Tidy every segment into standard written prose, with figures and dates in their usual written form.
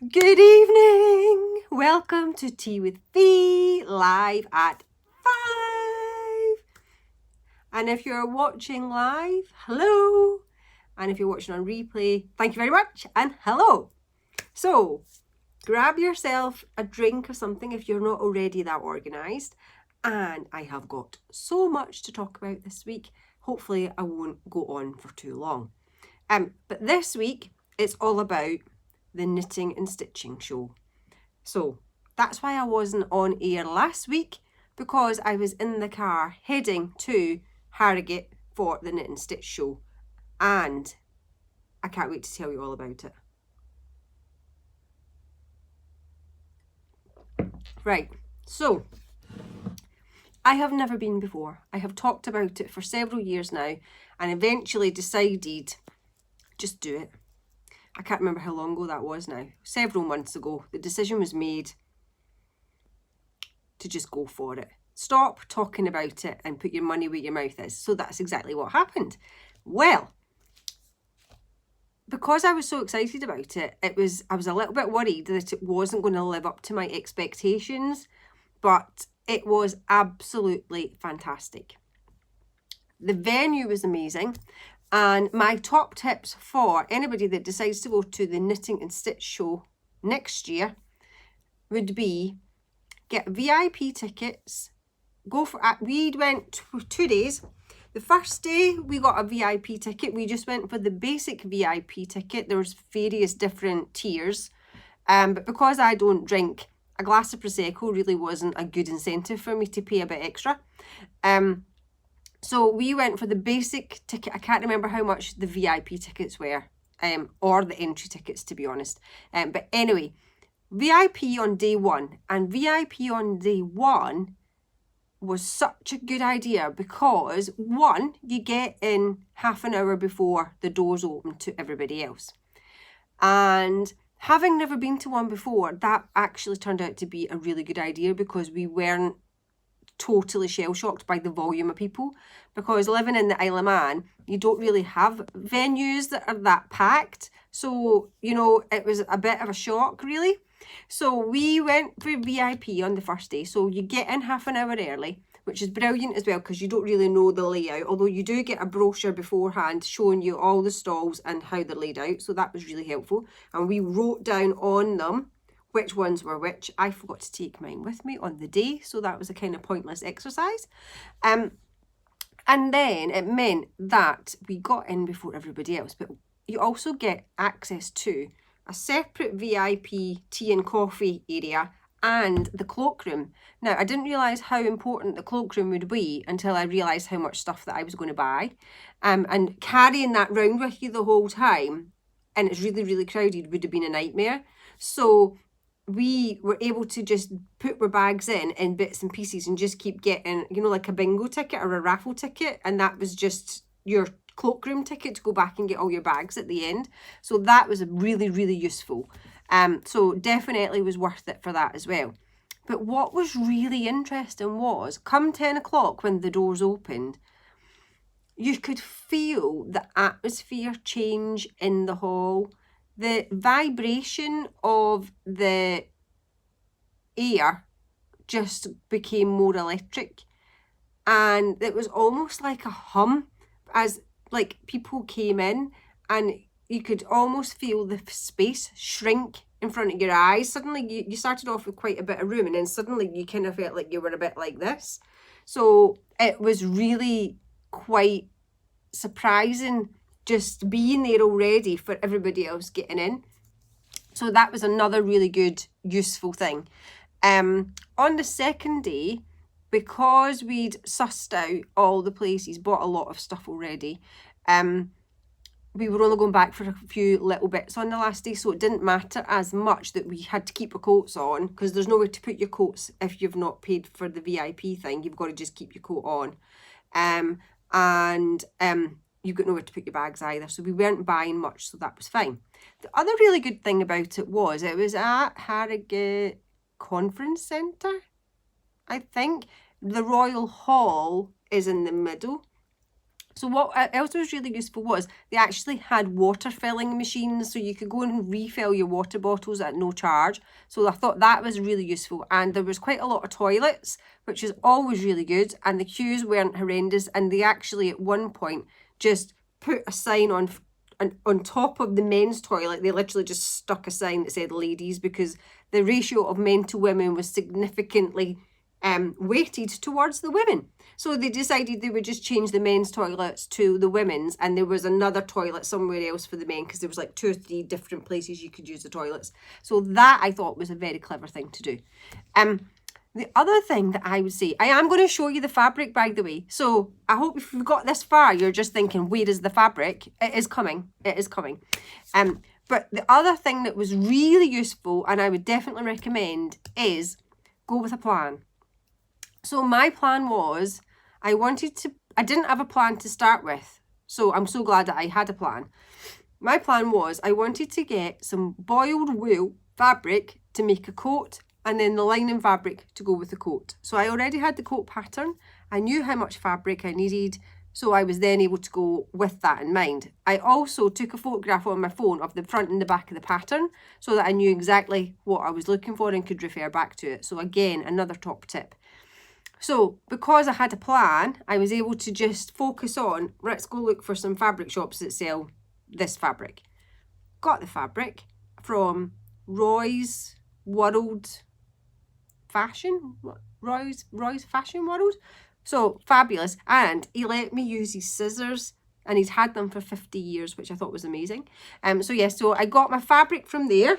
Good evening. Welcome to Tea with Fee, live at 5. And if you're watching live, hello. And if you're watching on replay, thank you very much and hello. So grab yourself a drink of something if you're not already that organised. And I have got so much to talk about this week. Hopefully I won't go on for too long. But this week it's all about the knitting and stitching show. So that's why I wasn't on air last week, because I was in the car heading to Harrogate for the knit and stitch show, and I can't wait to tell you all about it. Right, so I have never been before. I have talked about it for several years now and eventually decided just do it. I can't remember how long ago that was now. Several months ago, the decision was made to just go for it. Stop talking about it and put your money where your mouth is. So that's exactly what happened. Well, because I was so excited about it, I was a little bit worried that it wasn't going to live up to my expectations, but it was absolutely fantastic. The venue was amazing. And my top tips for anybody that decides to go to the Knitting and Stitch show next year would be get VIP tickets. Go for it. We went 2 days. The first day we got a VIP ticket. We just went for the basic VIP ticket. There was various different tiers. But because I don't drink, a glass of Prosecco really wasn't a good incentive for me to pay a bit extra. So we went for the basic ticket. I can't remember how much the VIP tickets were, or the entry tickets, to be honest. But anyway, VIP on day one. And VIP on day one was such a good idea because, one, you get in half an hour before the doors open to everybody else. And having never been to one before, that actually turned out to be a really good idea because we weren't totally shell-shocked by the volume of people, because living in the Isle of Man, you don't really have venues that are that packed. So, it was a bit of a shock, really. So we went for VIP on the first day. So you get in half an hour early, which is brilliant as well because you don't really know the layout, although you do get a brochure beforehand showing you all the stalls and how they're laid out. So that was really helpful. And we wrote down on them which ones were which. I forgot to take mine with me on the day, so that was a kind of pointless exercise. And then it meant that we got in before everybody else, but you also get access to a separate VIP tea and coffee area and the cloakroom. Now, I didn't realise how important the cloakroom would be until I realised how much stuff that I was going to buy. And carrying that round with you the whole time, and it's really, really crowded, would have been a nightmare. So we were able to just put our bags in bits and pieces and just keep getting, like a bingo ticket or a raffle ticket. And that was just your cloakroom ticket to go back and get all your bags at the end. So that was really, really useful. So definitely was worth it for that as well. But what was really interesting was, come 10 o'clock when the doors opened, you could feel the atmosphere change in the hall. The vibration of the air just became more electric, and it was almost like a hum as like people came in, and you could almost feel the space shrink in front of your eyes. Suddenly you started off with quite a bit of room, and then suddenly you kind of felt like you were a bit like this. So it was really quite surprising just being there already for everybody else getting in. So that was another really good, useful thing. On the second day, because we'd sussed out all the places, bought a lot of stuff already, we were only going back for a few little bits on the last day, so it didn't matter as much that we had to keep our coats on, because there's nowhere to put your coats if you've not paid for the VIP thing. You've got to just keep your coat on. You've got nowhere to put your bags either. So we weren't buying much, so that was fine. The other really good thing about it was at Harrogate Conference Centre, I think. The Royal Hall is in the middle. So what else was really useful was they actually had water filling machines, so you could go and refill your water bottles at no charge. So I thought that was really useful, and there was quite a lot of toilets, which is always really good, and the queues weren't horrendous, and they actually at one point just put a sign on top of the men's toilet. They literally just stuck a sign that said ladies, because the ratio of men to women was significantly weighted towards the women. So they decided they would just change the men's toilets to the women's, and there was another toilet somewhere else for the men, because there was like 2 or 3 different places you could use the toilets. So that I thought was a very clever thing to do. The other thing that I would say, I am going to show you the fabric, by the way. So I hope if you've got this far, you're just thinking, where is the fabric? It is coming. It is coming. But the other thing that was really useful, and I would definitely recommend, is go with a plan. So my plan was, I didn't have a plan to start with. So I'm so glad that I had a plan. My plan was, I wanted to get some boiled wool fabric to make a coat, and then the lining fabric to go with the coat. So I already had the coat pattern. I knew how much fabric I needed, so I was then able to go with that in mind. I also took a photograph on my phone of the front and the back of the pattern, so that I knew exactly what I was looking for and could refer back to it. So again, another top tip. So because I had a plan, I was able to just focus on, let's go look for some fabric shops that sell this fabric. Got the fabric from Roy's Fashion World. So fabulous. And he let me use his scissors, and he's had them for 50 years, which I thought was amazing. So I got my fabric from there,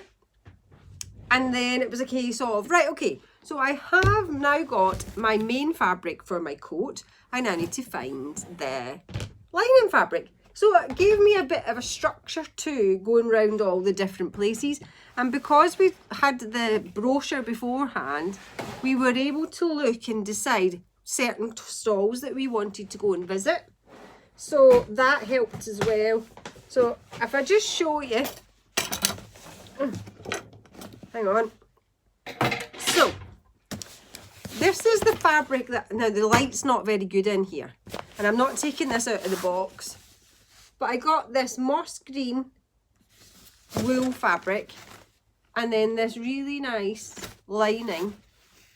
and then it was a case of, right, okay, so I have now got my main fabric for my coat, and I need to find the lining fabric. So it gave me a bit of a structure to going around all the different places. And because we had the brochure beforehand, we were able to look and decide certain stalls that we wanted to go and visit. So that helped as well. So if I just show you, hang on. So this is the fabric that, now the light's not very good in here, and I'm not taking this out of the box, but I got this moss green wool fabric, and then this really nice lining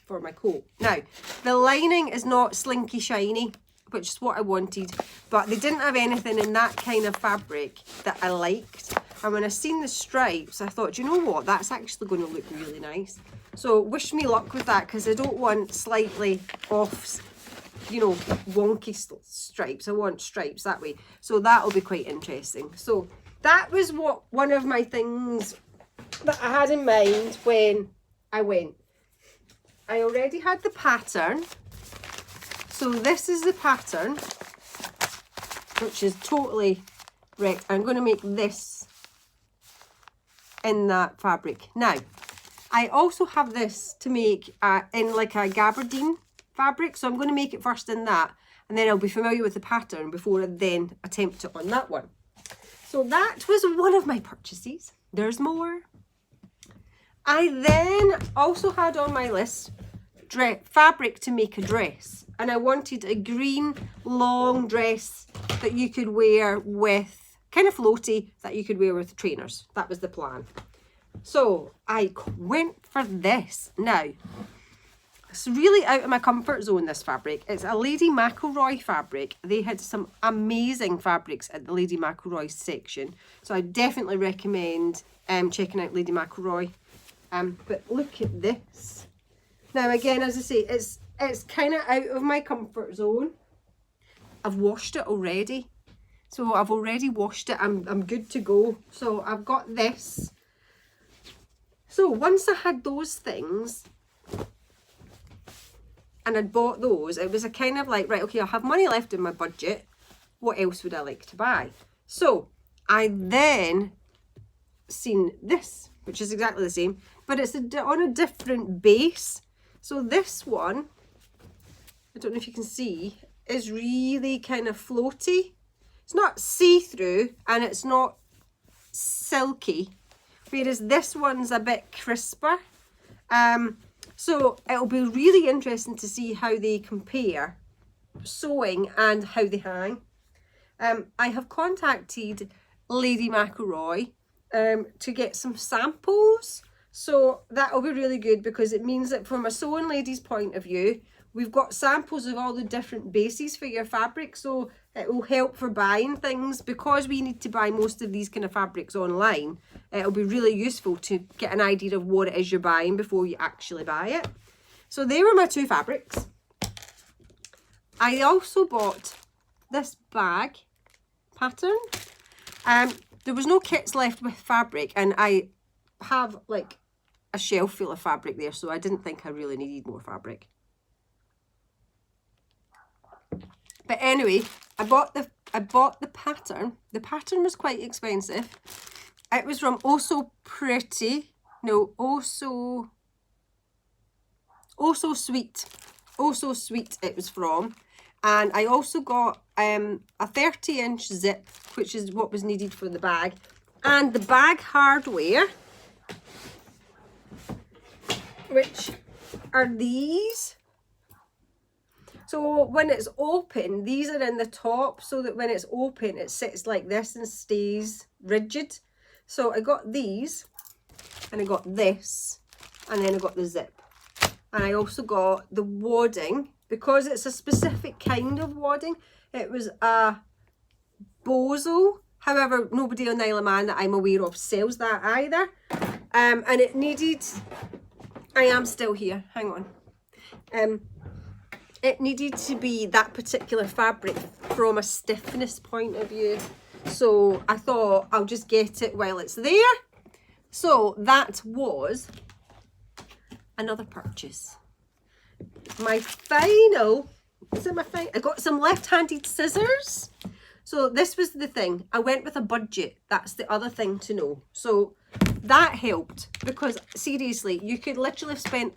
for my coat. Now, the lining is not slinky shiny, which is what I wanted, but they didn't have anything in that kind of fabric that I liked. And when I seen the stripes, I thought, you know what, that's actually going to look really nice. So wish me luck with that, because I don't want slightly off, wonky stripes. I want stripes that way. So that'll be quite interesting. So that was one of my things that I had in mind when I went. I already had the pattern. So this is the pattern, which is totally wrecked. I'm going to make this in that fabric. Now, I also have this to make in like a gabardine fabric. So I'm going to make it first in that, and then I'll be familiar with the pattern before I then attempt it on that one. So that was one of my purchases. There's more. I then also had on my list fabric to make a dress, and I wanted a green long dress that you could wear with, kind of floaty, that you could wear with trainers. That was the plan. So I went for this. Now, it's really out of my comfort zone, this fabric. It's a Lady McElroy fabric. They had some amazing fabrics at the Lady McElroy section, so I definitely recommend checking out Lady McElroy. But look at this. Now again, as I say, it's kind of out of my comfort zone. I've washed it already. So I've already washed it. I'm good to go. So I've got this. So once I had those things and I'd bought those, it was a kind of like, right, okay, I have money left in my budget. What else would I like to buy? So I then seen this, which is exactly the same, but it's on a different base. So this one, I don't know if you can see, is really kind of floaty. It's not see-through and it's not silky, whereas this one's a bit crisper. So it'll be really interesting to see how they compare sewing and how they hang. I have contacted Lady McElroy to get some samples. So that'll be really good, because it means that from a sewing lady's point of view, we've got samples of all the different bases for your fabric. So it will help for buying things, because we need to buy most of these kind of fabrics online. It'll be really useful to get an idea of what it is you're buying before you actually buy it. So they were my two fabrics. I also bought this bag pattern. There was no kits left with fabric, and I have like a shelf full of fabric there, so I didn't think I really needed more fabric. But anyway, I bought the pattern. The pattern was quite expensive. It was from Oh So Pretty. No, Oh So Sweet. Oh So Sweet it was from. And I also got a 30-inch zip, which is what was needed for the bag. And the bag hardware, which are these. So when it's open, these are in the top, so that when it's open, it sits like this and stays rigid. So I got these, and I got this, and then I got the zip. And I also got the wadding, because it's a specific kind of wadding. It was a bozo. However, nobody on Isle of Man that I'm aware of sells that either. And it needed, I am still here, hang on. It needed to be that particular fabric from a stiffness point of view. So I thought I'll just get it while it's there. So that was another purchase. My final, is it my final? I got some left-handed scissors. So this was the thing. I went with a budget. That's the other thing to know. So that helped, because seriously, you could literally have spent,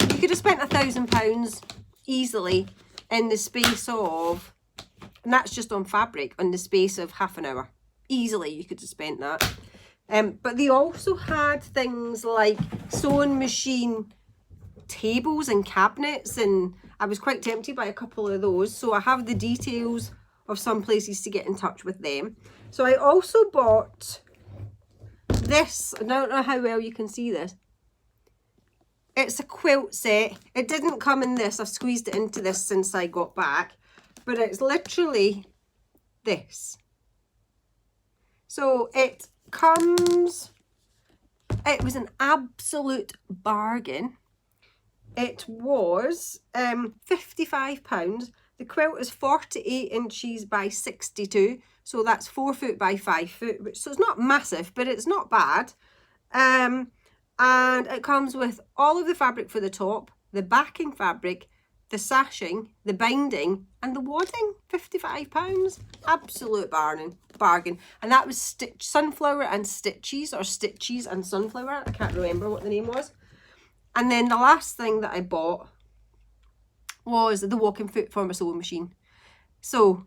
you could have spent £1,000 easily in the space of, and that's just on fabric, in the space of half an hour. Easily you could have spent that. But they also had things like sewing machine tables and cabinets, and I was quite tempted by a couple of those. So I have the details of some places to get in touch with them. So I also bought this. I don't know how well you can see this. It's a quilt set. It didn't come in this. I've squeezed it into this since I got back. But it's literally this. So it comes, it was an absolute bargain. It was £55. The quilt is 48 inches by 62. So that's 4 foot by 5 foot. So it's not massive, but it's not bad. And it comes with all of the fabric for the top, the backing fabric, the sashing, the binding, and the wadding. £55. Absolute bargain. And that was Stitch Sunflower and Stitches, or Stitches and Sunflower. I can't remember what the name was. And then the last thing that I bought was the walking foot for my sewing machine. So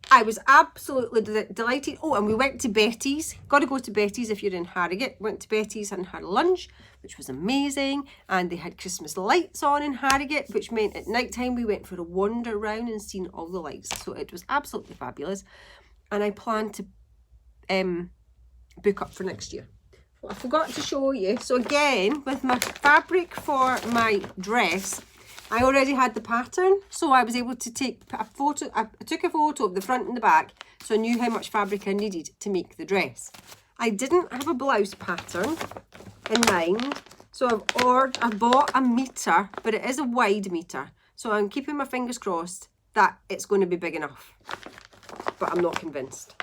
I was absolutely delighted. Oh, and we went to Betty's. Got to go to Betty's if you're in Harrogate. Went to Betty's and had lunch, which was amazing. And they had Christmas lights on in Harrogate, which meant at night time we went for a wander around and seen all the lights. So it was absolutely fabulous. And I plan to book up for next year. Well, I forgot to show you. So again, with my fabric for my dress, I already had the pattern, so I was able to take a photo. I took a photo of the front and the back, so I knew how much fabric I needed to make the dress. I didn't have a blouse pattern in mind, so I bought a metre, but it is a wide metre. So I'm keeping my fingers crossed that it's going to be big enough, but I'm not convinced.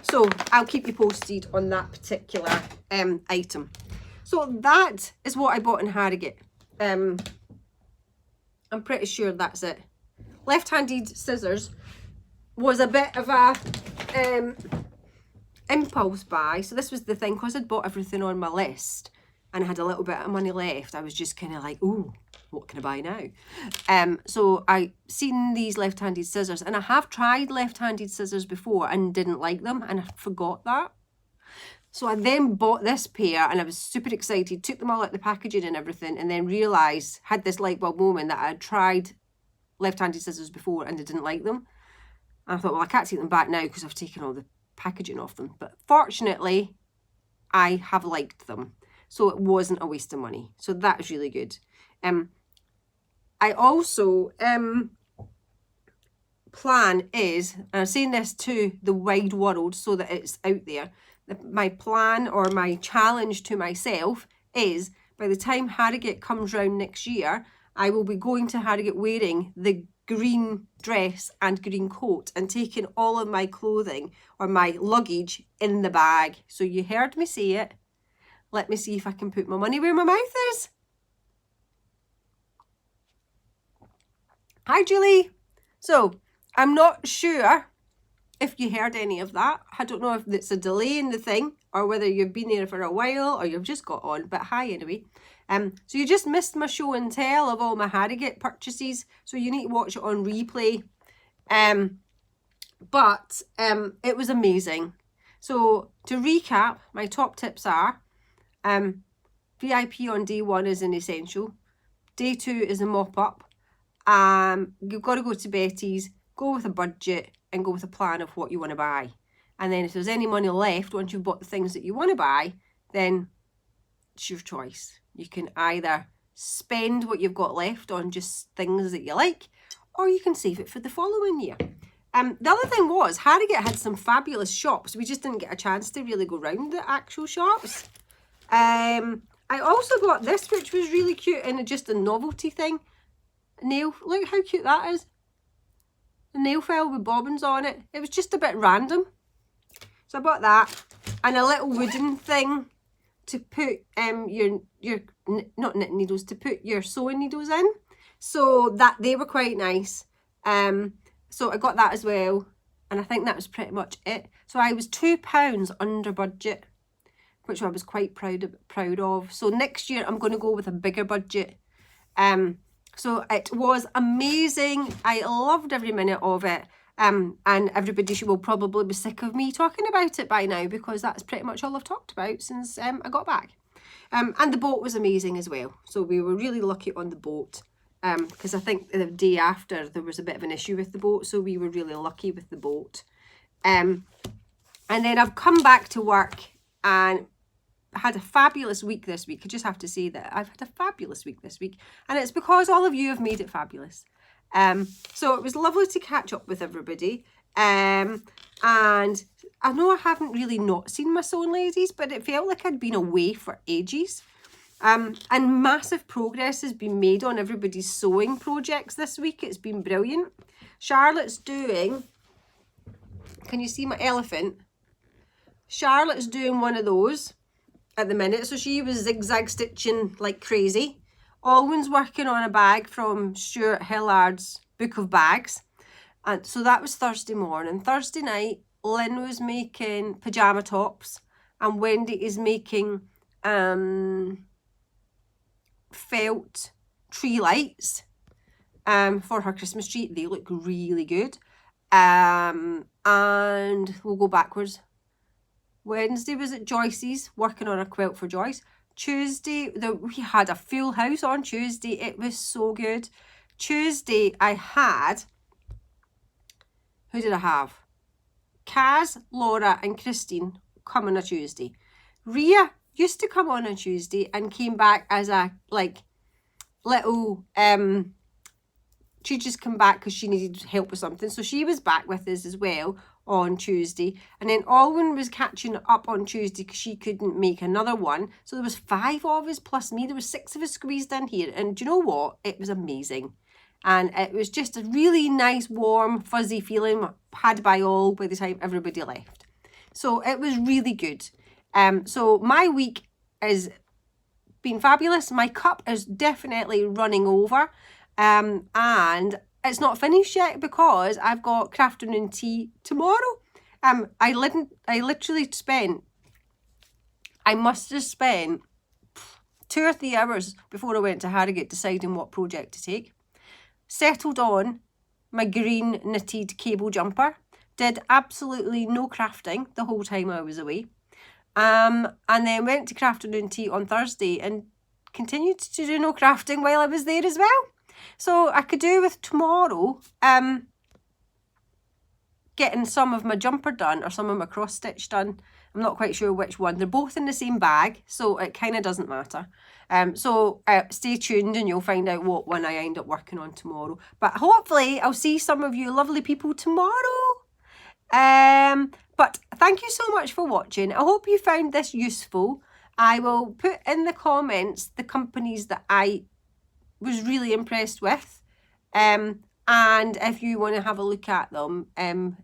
So I'll keep you posted on that particular item. So that is what I bought in Harrogate. I'm pretty sure that's it. Left-handed scissors was a bit of a impulse buy. So this was the thing, because I'd bought everything on my list and I had a little bit of money left. I was just kind of like, ooh, what can I buy now? So I seen these left-handed scissors, and I have tried left-handed scissors before and didn't like them, and I forgot that. So I then bought this pair, and I was super excited, took them all out the packaging and everything, and then realised, had this light bulb moment, that I had tried left-handed scissors before and I didn't like them. And I thought, well, I can't take them back now because I've taken all the packaging off them. But fortunately, I have liked them. So it wasn't a waste of money. So that is really good. I also plan is, and I'm saying this to the wide world so that it's out there, my plan or my challenge to myself is by the time Harrogate comes round next year, I will be going to Harrogate wearing the green dress and green coat and taking all of my clothing or my luggage in the bag. So you heard me say it. Let me see if I can put my money where my mouth is. Hi, Julie. So I'm not sure if you heard any of that. I don't know if it's a delay in the thing or whether you've been there for a while or you've just got on, but hi anyway. So you just missed my show and tell of all my Harrogate purchases, so you need to watch it on replay. But it was amazing. So to recap, my top tips are VIP on day 1 is an essential. Day 2 is a mop-up. You've got to go to Betty's, go with a budget and go with a plan of what you want to buy. And then if there's any money left once you've bought the things that you want to buy, then it's your choice. You can either spend what you've got left on just things that you like, or you can save it for the following year. The other thing was, Harrogate had some fabulous shops. We just didn't get a chance to really go round the actual shops. I also got this, which was really cute and just a novelty thing. Nail, look how cute that is. A nail file with bobbins on it. It was just a bit random. So I bought that and a little wooden thing to put your not knitting needles, to put your sewing needles in. So that they were quite nice. So I got that as well, and I think that was pretty much it. So I was £2 under budget, which I was quite proud of. So next year I'm going to go with a bigger budget. So it was amazing. I loved every minute of it. And everybody will probably be sick of me talking about it by now, because that's pretty much all I've talked about since I got back. And the boat was amazing as well. So we were really lucky on the boat, because I think the day after there was a bit of an issue with the boat. So we were really lucky with the boat. And then I've come back to work and had a fabulous week this week. I just have to say that I've had a fabulous week this week, and it's because all of you have made it fabulous. So it was lovely to catch up with everybody. And I know I haven't really not seen my sewing ladies, but it felt like I'd been away for ages. And massive progress has been made on everybody's sewing projects this week. It's been brilliant. Charlotte's doing, can you see my elephant? Charlotte's doing one of those at the minute. So she was zigzag stitching like crazy. Alwyn's working on a bag from Stuart Hillard's Book of Bags. And so that was Thursday morning. Thursday night, Lynn was making pyjama tops, and Wendy is making felt tree lights for her Christmas tree. They look really good. And we'll go backwards. Wednesday was at Joyce's working on a quilt for Joyce. Tuesday, we had a full house on Tuesday. It was so good. Tuesday, I had, who did I have? Kaz, Laura and Christine come on a Tuesday. Ria used to come on a Tuesday and came back as a little, she just come back because she needed help with something. So she was back with us as well on Tuesday. And then Alwyn was catching up on Tuesday because she couldn't make another one. So there was 5 of us plus me. There was 6 of us squeezed in here. And do you know what? It was amazing. And it was just a really nice, warm, fuzzy feeling had by all by the time everybody left. So it was really good. So my week has been fabulous. My cup is definitely running over. And it's not finished yet because I've got craft afternoon tea tomorrow. I literally spent, I must have spent 2 or 3 hours before I went to Harrogate deciding what project to take. Settled on my green knitted cable jumper. Did absolutely no crafting the whole time I was away. And then went to craft afternoon tea on Thursday and continued to do no crafting while I was there as well. So I could do with tomorrow getting some of my jumper done or some of my cross stitch done. I'm not quite sure which one. They're both in the same bag, so it kind of doesn't matter. So stay tuned and you'll find out what one I end up working on tomorrow. But hopefully I'll see some of you lovely people tomorrow. But thank you so much for watching. I hope you found this useful. I will put in the comments the companies that I was really impressed with. And if you want to have a look at them,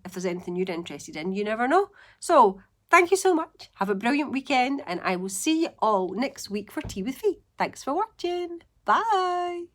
if there's anything you're interested in, you never know. So thank you so much. Have a brilliant weekend, and I will see you all next week for Tea with Fee. Thanks for watching. Bye.